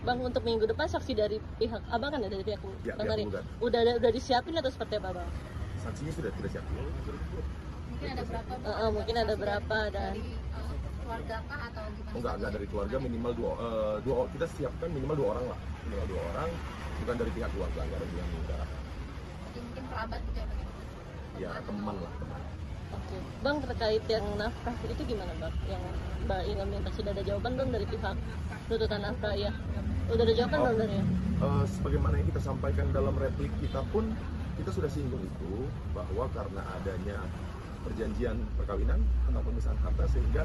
Bang, untuk minggu depan saksi dari pihak Abang kan dari pihak Bang Ari. Udah disiapin atau seperti apa, Bang? Saksinya sudah kita siapin. Mungkin ada berapa? Mungkin ada berapa dan keluarga kah atau gimana? Enggak dari keluarga, minimal dua kita siapkan minimal 2 orang lah. Minimal 2 orang, bukan dari pihak keluarga, enggak ada yang darah. Mungkin kerabat gitu ya? Ya, teman lah, teman. Oke. Bang, terkait yang nafkah itu gimana, Bang? Yang Mbak Inga minta, sudah ada jawaban belum dari pihak tuntutan nafkah ya? Udah ada jawaban belum dari ya? Sebagaimana yang kita sampaikan dalam replik kita pun, kita sudah singgung itu bahwa karena adanya perjanjian perkawinan atau pemisahan harta, sehingga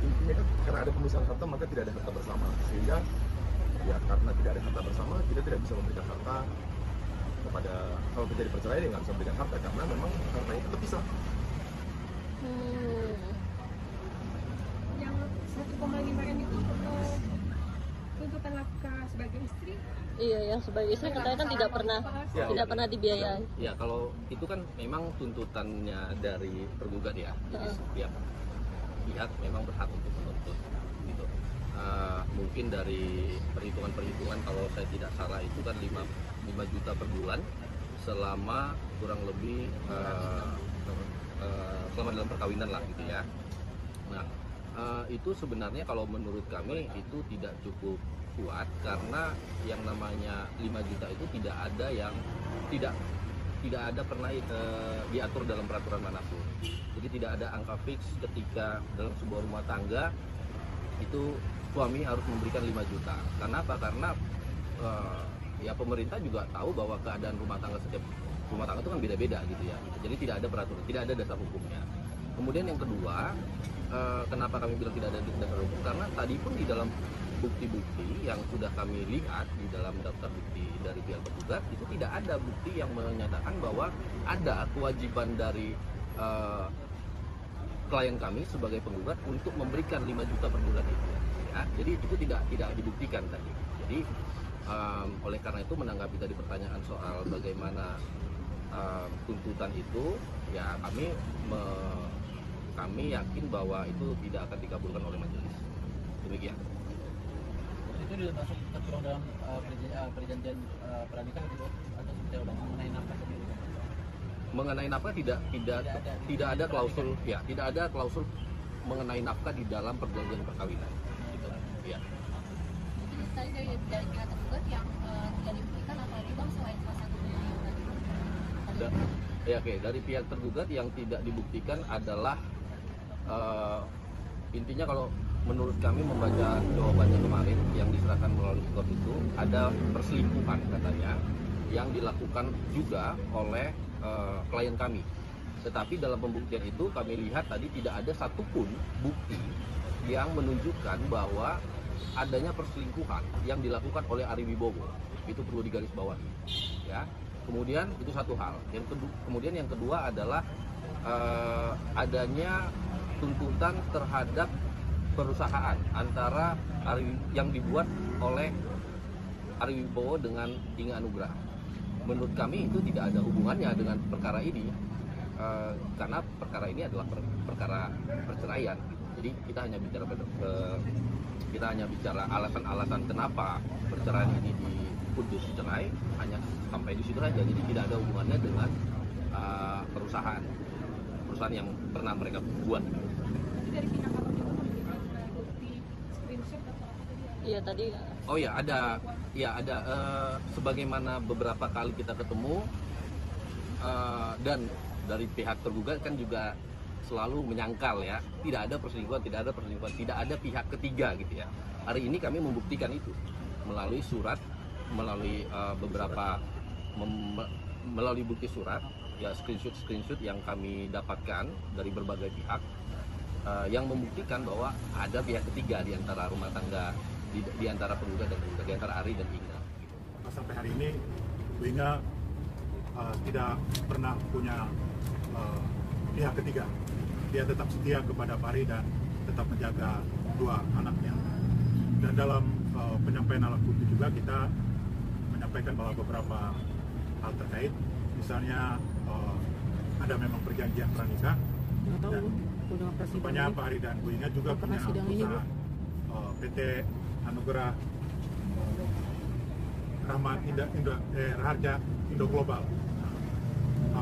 intinya kan karena ada pemisahan harta maka tidak ada harta bersama, sehingga ya karena tidak ada harta bersama kita tidak bisa memberikan harta kepada, kalau terjadi perceraian ya nggak bisa memberikan harta karena memang hartanya tetap pisah. Yang 1,5 M itu tuntutan nafkah sebagai istri. Iya, yang sebagai istri katanya kan tidak pernah dibiayai. Ya, kalau itu kan memang tuntutannya dari tergugat ya. Jadi setiap pihak memang berhak untuk menuntut gitu. Mungkin dari perhitungan kalau saya tidak salah itu kan 5 juta per bulan selama kurang lebih selama dalam perkawinan lah gitu ya. Nah, itu sebenarnya kalau menurut kami itu tidak cukup kuat karena yang namanya 5 juta itu tidak ada pernah diatur dalam peraturan manapun. Jadi tidak ada angka fix ketika dalam sebuah rumah tangga itu suami harus memberikan 5 juta. Kenapa? Karena ya pemerintah juga tahu bahwa keadaan rumah tangga setiap rumah tangga itu kan beda-beda gitu ya. Jadi tidak ada peraturan, tidak ada dasar hukumnya. Kemudian yang kedua, kenapa kami bilang tidak ada dasar hukum? Karena tadi pun di dalam bukti-bukti yang sudah kami lihat di dalam daftar bukti dari pihak tergugat itu tidak ada bukti yang menyatakan bahwa ada kewajiban dari klien kami sebagai penggugat untuk memberikan 5 juta per bulan itu ya. Jadi itu tidak dibuktikan tadi. Jadi oleh karena itu menanggapi tadi pertanyaan soal bagaimana tuntutan itu ya kami yakin bahwa itu tidak akan dikabulkan oleh majelis. Demikian. Itu sudah masuk tertuang dalam perjanjian pernikahan gitu atau seperti apa mengenai nafkah sendiri? Mengenai nafkah tidak ada klausul ya, tidak ada klausul mengenai nafkah di dalam perjanjian perkawinan. Gitu. Ya. Jadi tadi dari pihak tergugat yang tidak dibuktikan apalagi Bang selain salah satu yang tadi. Ya, oke. Dari pihak tergugat yang tidak dibuktikan adalah intinya kalau menurut kami membaca jawabannya kemarin yang diserahkan melalui court itu ada perselingkuhan katanya yang dilakukan juga oleh klien kami. Tetapi dalam pembuktian itu kami lihat tadi tidak ada satupun bukti yang menunjukkan bahwa adanya perselingkuhan yang dilakukan oleh Ari Wibowo. Itu perlu digarisbawahi. Ya. Kemudian itu satu hal. Kemudian yang kedua adalah adanya tuntutan terhadap perusahaan antara yang dibuat oleh Ari Wibowo dengan Inga Anugrah. Menurut kami itu tidak ada hubungannya dengan perkara ini karena perkara ini adalah perkara perceraian. Jadi kita hanya bicara alasan-alasan kenapa perceraian ini diputus cerai, hanya sampai di situ saja. Jadi tidak ada hubungannya dengan perusahaan yang pernah mereka buat. Dari pihak apa juga memberikan bukti screenshot atau apa tadi? Iya tadi. Oh ya ada. Sebagaimana beberapa kali kita ketemu dan dari pihak tergugat kan juga selalu menyangkal ya, tidak ada perselingkuhan, tidak ada pihak ketiga gitu ya. Hari ini kami membuktikan itu melalui surat, melalui melalui bukti surat, ya screenshot yang kami dapatkan dari berbagai pihak yang membuktikan bahwa ada pihak ketiga di antara rumah tangga, di antara penggugat dan penggugat, di antara Ari dan Inga. Sampai hari ini Bu Inga tidak pernah punya pihak ketiga. Dia tetap setia kepada Ari dan tetap menjaga 2 anaknya. Dan dalam penyampaian alat bukti juga kita menyampaikan bahwa beberapa hal terkait, misalnya ada memang perjanjian pranikah dan rupanya Pak Ari dan Bu Inga juga punya perusahaan PT Anugrah Rahmat Raharja Indo Global.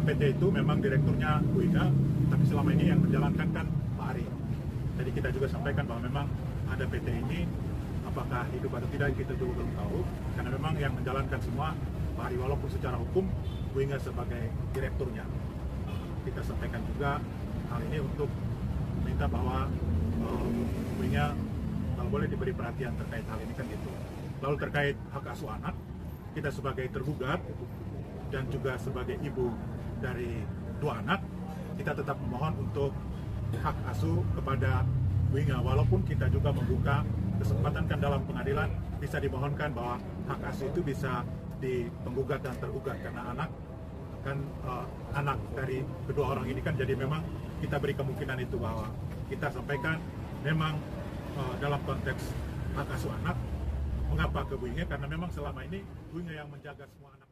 PT itu memang direkturnya Bu Ida, tapi selama ini yang menjalankan kan Pak Ari. Jadi kita juga sampaikan bahwa memang ada PT ini, apakah hidup atau tidak kita juga belum tahu, karena memang yang menjalankan semua Pak Ari, walaupun secara hukum Bu Inga sebagai direkturnya. Kita sampaikan juga hal ini untuk minta bahwa Bu Inga kalau boleh diberi perhatian terkait hal ini kan gitu. Lalu terkait hak asuh anak, kita sebagai tergugat dan juga sebagai ibu dari 2 anak, kita tetap memohon untuk hak asuh kepada Bu Inga, walaupun kita juga membuka kesempatan kan dalam pengadilan bisa dimohonkan bahwa hak asuh itu bisa di penggugat dan tergugat, karena anak kan anak dari kedua orang ini kan, jadi memang kita beri kemungkinan itu bahwa kita sampaikan memang dalam konteks hak asuh anak, mengapa ke Bu Inga, karena memang selama ini Bu Inga yang menjaga semua anak.